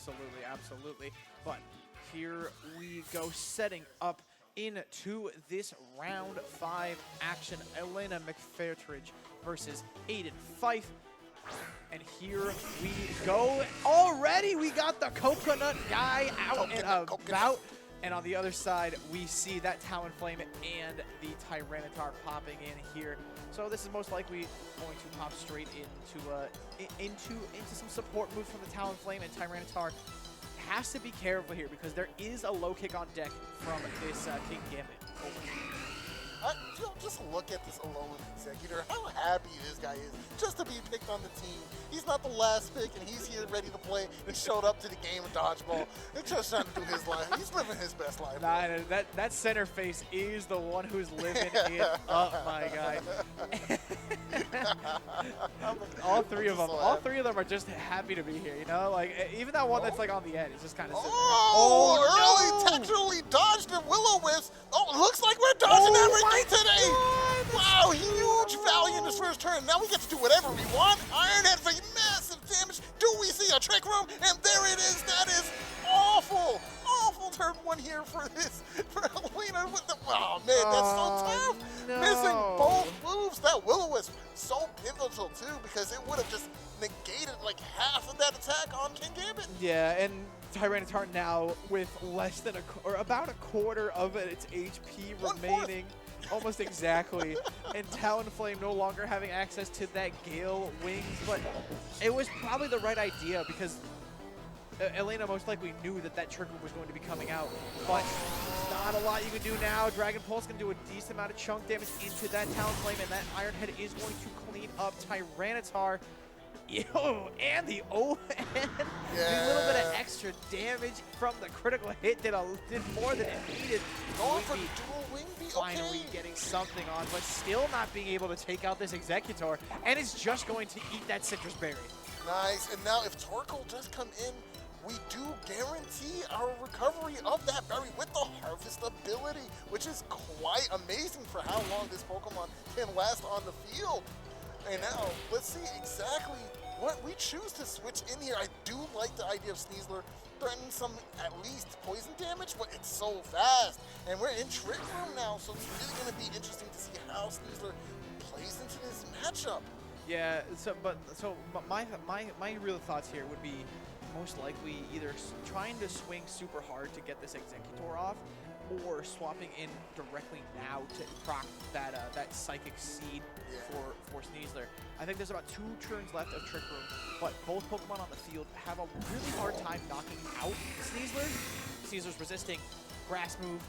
Absolutely, absolutely. But here we go, setting up into this round 5 action. Elena McFairtridge versus Aidan Fife. And here we go. Already we got the coconut guy out and about. And on the other side, we see that Talonflame and the Tyranitar popping in here. So this is most likely going to pop straight into some support moves from the Talonflame, and Tyranitar has to be careful here because there is a low kick on deck from this King Gambit. Just look at this alone executor, how happy this guy is just to be picked on the team. He's not the last pick, and he's here ready to play and showed up to the game of dodgeball. They're just trying to do his life. He's living his best life. Nah, that center face is the one who's living it up, my guy. all three of them are just happy to be here, you know? Like, even that one that's like on the end is just kind of sitting early texturally dodged the Will-O-Wisp. Oh, looks like we're dodging everything today. Wow, huge value in this first turn. Now we get to do whatever we want. Ironhead for massive damage. Do we see a trick room? And there it is. That is awful. Awful turn 1 here for Elena with the, oh man, that's so tough. No. Missing both moves. That Will-O-Wisp so pivotal too, because it would have just negated like half of that attack on King Gambit. Yeah, and Tyranitar now with less than about a quarter of its HP remaining. Almost exactly. And Talonflame no longer having access to that Gale Wings, but it was probably the right idea because Elena most likely knew that that trigger was going to be coming out, but not a lot you can do now. Dragon Pulse can do a decent amount of chunk damage into that Talonflame, and that Ironhead is going to clean up Tyranitar. Yo, and the ON, a little bit of extra damage from the critical hit did more than it needed. Going for dual wing B, finally getting something on, but still not being able to take out this Executor, and is just going to eat that Citrus Berry. Nice, and now if Torkoal does come in, we do guarantee our recovery of that berry with the Harvest ability, which is quite amazing for how long this Pokemon can last on the field. And now, let's see exactly what we choose to switch in here. I do like the idea of Sneasler threatening some, at least, poison damage, but it's so fast. And we're in Trick Room now, so it's really going to be interesting to see how Sneasler plays into this matchup. Yeah, so my real thoughts here would be most likely either trying to swing super hard to get this Executor off, or swapping in directly now to proc that Psychic Seed for Sneasler. I think there's about 2 turns left of Trick Room, but both Pokemon on the field have a really hard time knocking out Sneasler. Sneasler's resisting Grass move,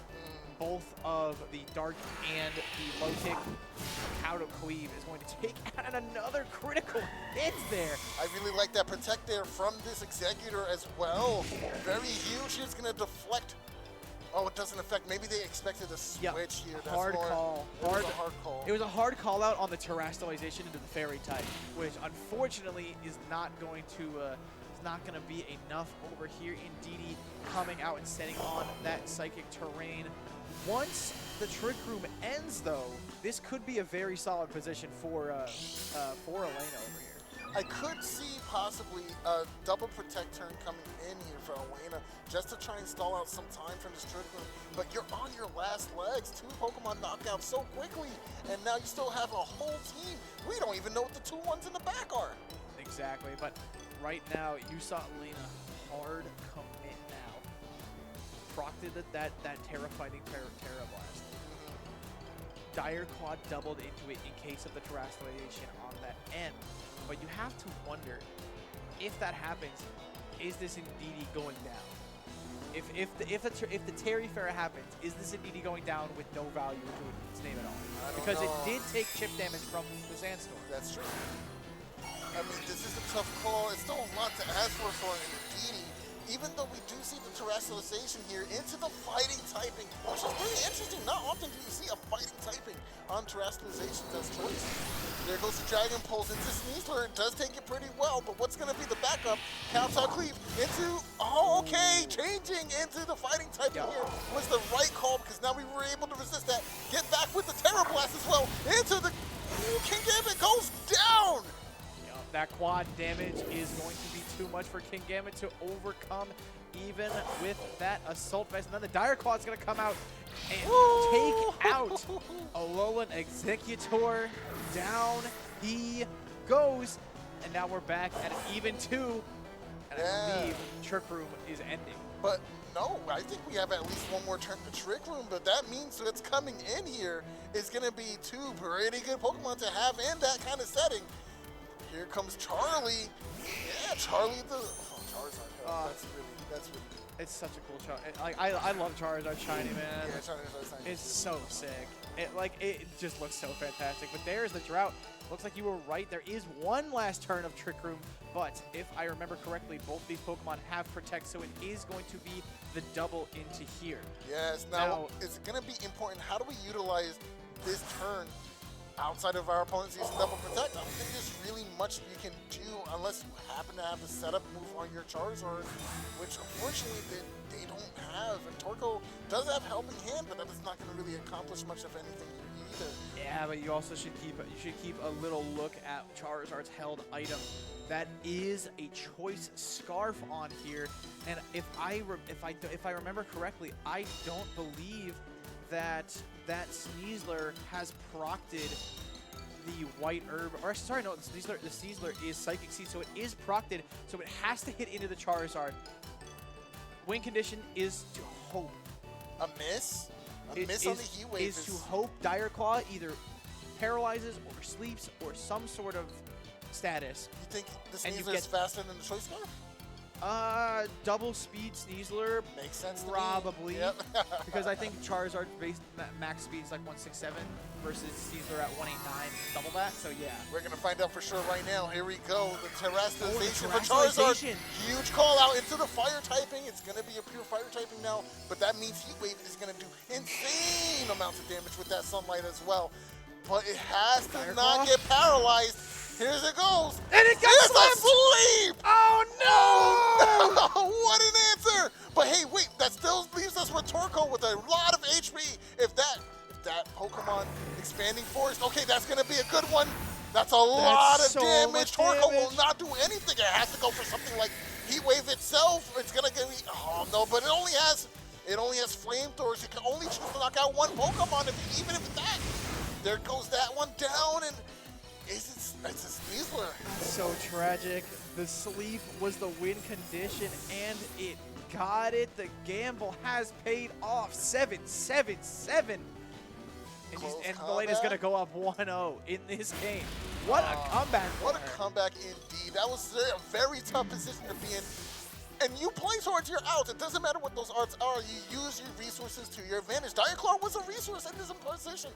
both of the Dark and the low kick. Kauto Queeve is going to take out another critical hit there. I really like that Protect there from this Executor as well. Very huge. It's going to deflect. Oh, it doesn't affect. Maybe they expected a switch here. That's hard call. It was a hard call. It was a hard call out on the Terastallization into the Fairy type, which unfortunately is not going to be enough over here. Indeed, coming out and setting on that Psychic Terrain. Once the Trick Room ends, though, this could be a very solid position for Elena over here. I could see possibly a double Protect turn coming in here for Elena just to try and stall out some time from this Trick Room. But you're on your last legs. 2 Pokemon knocked out so quickly, and now you still have a whole team. We don't even know what the 2 ones in the back are. Exactly, but right now you saw Elena hard commit now. Procted that Terra Fighting Terra Blast. Dire Claw doubled into it in case of the Terastallization on that end. But you have to wonder, if that happens, is this indeed going down? If the Terry Fair happens, is this indeed going down with no value to its name at all? Because it did take chip damage from the Sandstorm. That's true. I mean, this is a tough call. It's still a lot to ask for Indeedee. Even though we do see the Terastallization here into the fighting typing, which is really interesting. Not often do you see a fighting typing on Terastallization as choice. There goes the Dragon Pulse into Sneasler. It does take it pretty well, but what's going to be the backup? Kauto Queeve into, changing into the fighting typing here was the right call, because now we were able to resist that. Get back with the Terra Blast as well into the King Gambit goes down. that quad damage is going to be too much for King Gambit to overcome, even with that Assault Vest. And then the Dire Claw's going to come out and take out Alolan Executor. Down he goes. And now we're back at an even 2. And I believe Trick Room is ending. But no, I think we have at least one more turn to Trick Room, but that means what's coming in here is going to be 2 pretty good Pokemon to have in that kind of setting. Here comes Charlie. Yeah, Charlie the... Oh, Charizard. That's really... It's such a cool Charizard. I love Charizard Shiny, man. Yeah, Charizard Shiny. It's so sick. It just looks so fantastic. But there's the drought. Looks like you were right. There is one last turn of Trick Room, but if I remember correctly, both these Pokemon have Protect, so it is going to be the double into here. Yes. Now it's going to be important. How do we utilize this turn outside of our opponents using double Protect? I don't think there's really much you can do unless you happen to have the setup move on your Charizard, which unfortunately they don't have. And Torkoal does have Helping Hand, but that is not going to really accomplish much of anything here either. Yeah, but you also should keep a little look at Charizard's held item. That is a choice scarf on here, and if I remember correctly, I don't believe that Sneasler has procted the white herb, or sorry, no, the Sneasler is Psychic Seed, so it is procted, so it has to hit into the Charizard. Win condition is to hope. A miss? A miss on the Heat Wave is to hope Dire Claw either paralyzes or sleeps or some sort of status. You think the Sneasler is faster than the Choice Scarf? Double speed Sneasler makes sense. Probably. Yep. Because I think Charizard's base max speed is like 167 versus Sneasler at 189. Double that, so yeah. We're gonna find out for sure right now. Here we go. The Terrestrialization for Terrestrialization. Charizard. Huge call out into the Fire typing. It's gonna be a pure Fire typing now, but that means Heat Wave is gonna do insane amounts of damage with that Sunlight as well. But it has to not get paralyzed. Here it goes. And it got sleep! Oh no! What an answer! But hey, wait, that still leaves us with Torkoal with a lot of HP. If that Pokemon expanding force, okay, that's gonna be a good one. That's a lot of damage. Torkoal will not do anything. It has to go for something like Heat Wave itself. It's gonna give me, oh no, but it only has flamethrowers. You can only choose to knock out one Pokemon, even if that. There goes that one down, and it's a Sneasler. So tragic. The sleep was the win condition, and it got it. The gamble has paid off. 7-7-7. And Elena's going to go up 1-0 in this game. What a comeback. What a comeback indeed. That was a very tough position to be in. And you play towards your outs. It doesn't matter what those outs are. You use your resources to your advantage. Dire Claw was a resource in this position.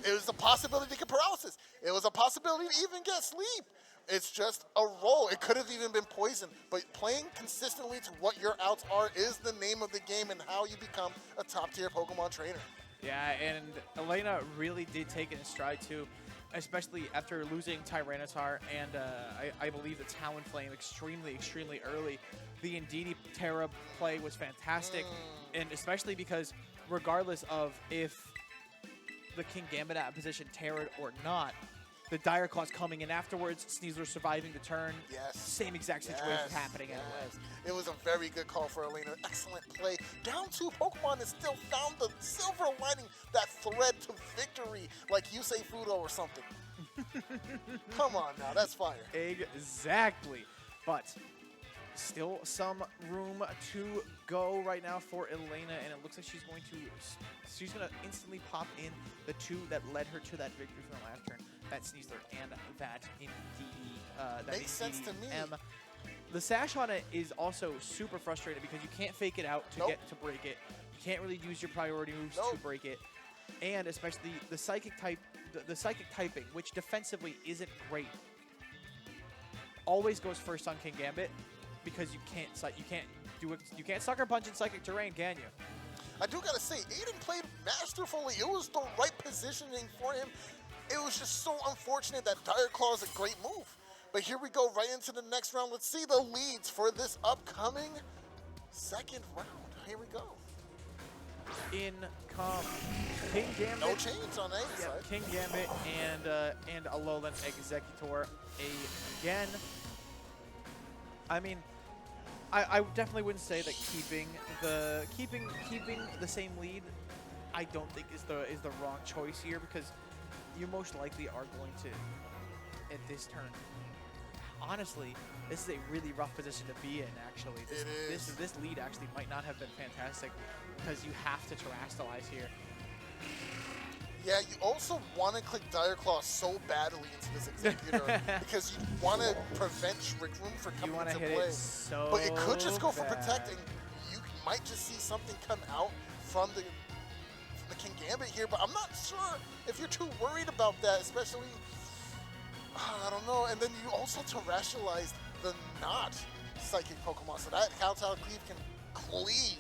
It was a possibility to get paralysis. It was a possibility to even get sleep. It's just a roll. It could have even been poison. But playing consistently to what your outs are is the name of the game and how you become a top-tier Pokemon trainer. Yeah, and Elena really did take it in stride too, especially after losing Tyranitar and I believe the Talonflame extremely early. The Indeedee Terra play was fantastic, and especially because regardless of if the King Gambit at position Terra or not, the Dire Claw's coming in afterwards, Sneasler surviving the turn. Yes. Same exact situation happening anyways. It was a very good call for Elena. Excellent play. Down 2 Pokemon and still found the silver lining, that thread to victory, like Yusei Fudo or something. Come on now, that's fire. Exactly. But still some room to go right now for Elena, and it looks like she's going to instantly pop in the 2 that led her to that victory from the last turn. That Sneasler and that Indeedee. Makes sense to me. The sash on it is also super frustrating because you can't fake it out to get to break it. You can't really use your priority moves to break it, and especially the psychic typing, which defensively isn't great, always goes first on King Gambit because you can't sucker punch in Psychic Terrain, can you? I do gotta say, Aidan played masterfully. It was the right positioning for him. It was just so unfortunate that Dire Claw is a great move. But here we go right into the next round. Let's see the leads for this upcoming second round. Here we go. in come King Gambit. No change on any Yeah, side. King Gambit and Alolan Executor again. I mean, I definitely wouldn't say that keeping the same lead, I don't think is the wrong choice here, because you most likely are going to, at this turn. Honestly, this is a really rough position to be in. Actually, this lead actually might not have been fantastic, because you have to terrestrialize here. Yeah, you also want to click Dire Claw so badly into this Executor because you want to prevent Trick Room from coming into hit play. it so But it could just go for bad. Protect, and you might just see something come out from the King Gambit here. But I'm not sure if you're too worried about that, especially, I don't know. And then you also terrestrialize the not Psychic Pokemon, so that Kowtow Cleave can cleave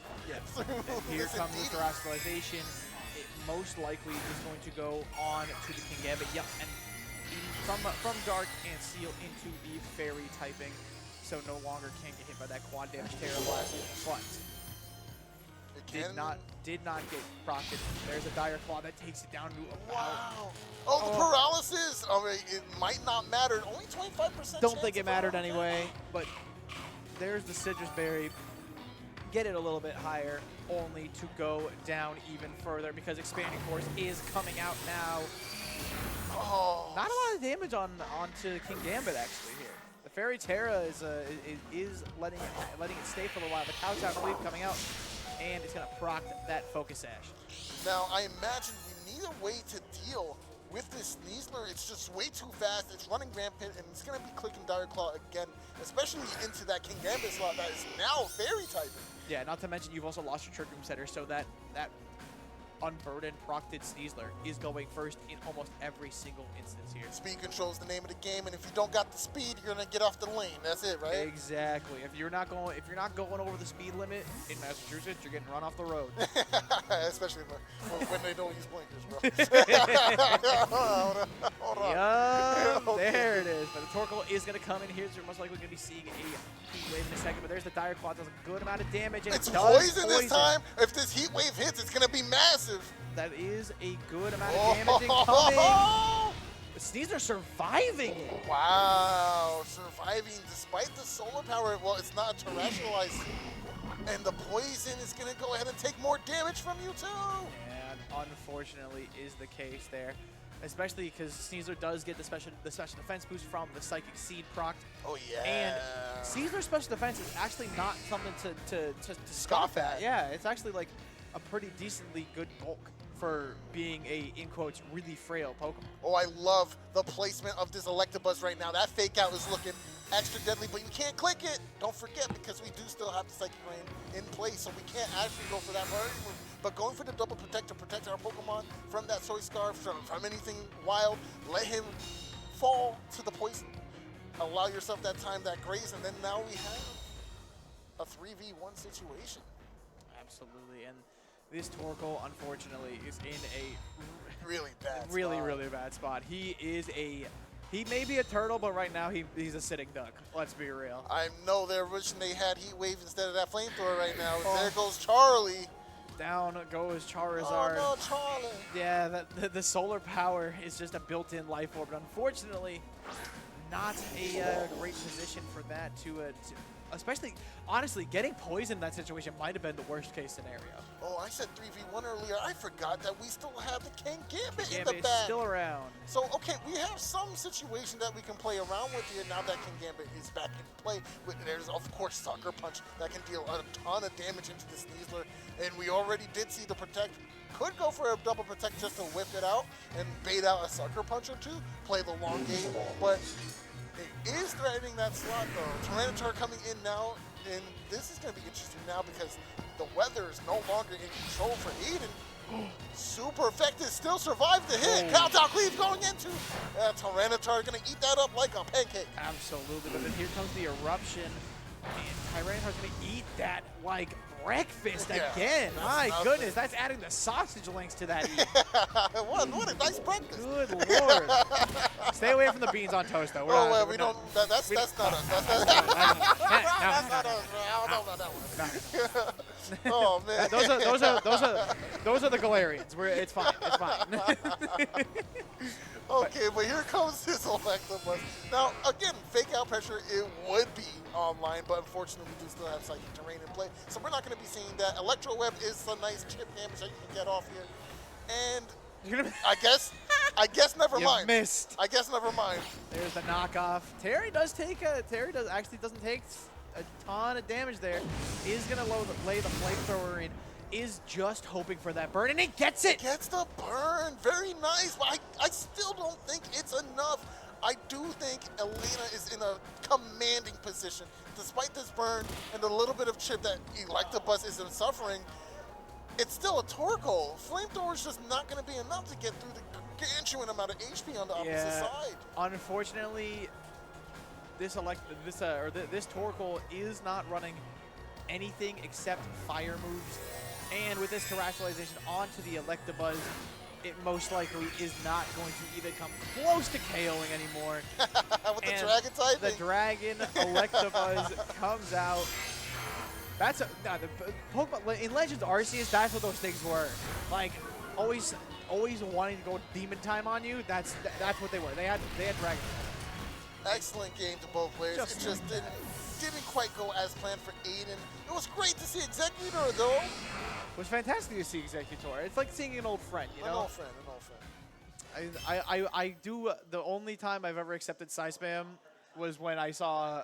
through And here this comes the Indeedee. terrestrialization. It most likely is going to go on to the King Gambit. Yep, and from Dark and Steel into the Fairy typing, so no longer can get hit by that quad damage Terra Blast, but did not get procced. There's a Dire Claw that takes it down to about. Wow. Oh, the paralysis. I mean, it might not matter. Only 25%. Don't think it mattered anyway, but there's the Citrus Berry. Get it a little bit higher, only to go down even further, because Expanding Force is coming out now. Oh. Not a lot of damage onto King Gambit actually here. The Fairy Terra is letting it stay for a while. The Kowtow Cleave coming out, and it's gonna proc that Focus Sash. Now, I imagine we need a way to deal with this Sneasler. It's just way too fast. It's running rampant, and it's going to be clicking Dire Claw again, especially into that King Gambit slot that is now Fairy typing. Yeah, not to mention you've also lost your Trick Room Setter, so that unburdened Procted Sneasler is going first in almost every single instance here. Speed control is the name of the game, and if you don't got the speed, you're gonna get off the lane. That's it, right? Exactly. If you're not going over the speed limit in Massachusetts, you're getting run off the road. Especially when they don't use blinkers, bro. Hold on. Yup, Okay. there it is. But the Torkoal is going to come in here, so you're most likely going to be seeing a Heat Wave in a second. But there's the Dire Claw, does a good amount of damage. And It's it does poison this time. If this Heat Wave hits, it's gonna be massive. That is a good amount of damage incoming. The Sneasler surviving it. Wow, surviving despite the solar power. Well, it's not terrestrialized, and the poison is gonna go ahead and take more damage from you too. And unfortunately is the case there. Especially because Sneasler does get the special defense boost from the Psychic Seed proc. Oh yeah. And Sneasler's special defense is actually not something to scoff at. Yeah, it's actually like a pretty decently good bulk for being a, in quotes, really frail Pokemon. Oh, I love the placement of this Electabuzz right now. That fake out is looking extra deadly, but you can't click it. Don't forget, because we do still have the Psychic Rain in place, so we can't actually go for that priority move. But going for the double protect to protect our Pokemon from that Soy Scarf, from anything wild, let him fall to the poison. Allow yourself that time, that grace, and then now we have a 3v1 situation. Absolutely, and this Torkoal, unfortunately, is in a Really bad really bad spot. He may be a turtle, but right now he's a sitting duck. Let's be real. I know they're wishing they had Heat Wave instead of that Flamethrower right now. There goes Charlie. Down goes Charizard. Oh no, Charlie. Yeah, the solar power is just a built-in life orb. But unfortunately, not a great position for that to especially, honestly, getting poisoned in that situation might have been the worst case scenario. Oh, I said 3v1 earlier. I forgot that we still have the King Gambit in Gambit the is back. still around. So, okay, we have some situation that we can play around with here now that King Gambit is back in play. There's, of course, Sucker Punch that can deal a ton of damage into the Sneasler. And we already did see the Protect. Could go for a double Protect just to whip it out and bait out a Sucker Punch or two, play the long game. But it is threatening that slot, though. Tyranitar coming in now, and this is going to be interesting now because the weather is no longer in control for Aidan. Super effective, still survived the hit. Kowtow Cleave going into Tyranitar, going to eat that up like a pancake. Absolutely, but then here comes the Eruption, and Tyranitar's going to eat that like breakfast again. My goodness, that's adding the sausage links to that. What a nice breakfast. Good lord. Stay away from the beans on toast, though. Oh, well, we don't. That's not us. That's not us, bro. I don't know about that one. Oh man. Those are the Galarians. It's fine. It's fine. Okay, but here comes this Electabuzz. Now, again, fake out pressure, it would be online, but unfortunately we do still have psychic terrain in play, so we're not going to be seeing that. Electro Web is a nice chip damage that you can get off here, and I guess never mind. Missed. I guess never mind. There's the knockoff. Terry actually doesn't take a ton of damage there. Is gonna lay the flamethrower in. Is just hoping for that burn, and he gets it. Gets the burn. Very nice, but I still don't think it's enough. I do think Elena is in a commanding position. Despite this burn and the little bit of chip that Electabuzz isn't suffering, it's still a Torkoal. Flamethrower is just not going to be enough to get through the gargantuan amount of HP on the opposite side. Unfortunately, this Torkoal is not running anything except fire moves, and with this Terrestrialization onto the Electabuzz, it most likely is not going to even come close to KOing anymore. With the Dragon type? The Dragon Electabuzz comes out. That's the Pokemon in Legends Arceus. That's what those things were. Like always wanting to go demon time on you. That's what they were. They had Dragon. Excellent game to both players. It just didn't quite go as planned for Aidan. It was great to see Executor though. It was fantastic to see Executor. It's like seeing an old friend, you know? An old friend. I do, the only time I've ever accepted Psy Spam was when I saw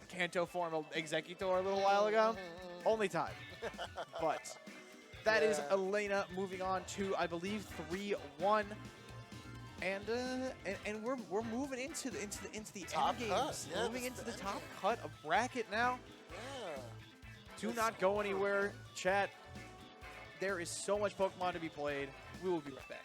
Kanto form Executor a little while ago. Only time. But that is Elena moving on to, I believe, 3-1. And we're moving into the Top end cut. games. Yeah, moving into the end top game. cut of bracket now. Yeah. Do not go anywhere, chat. There is so much Pokemon to be played. We will be right back.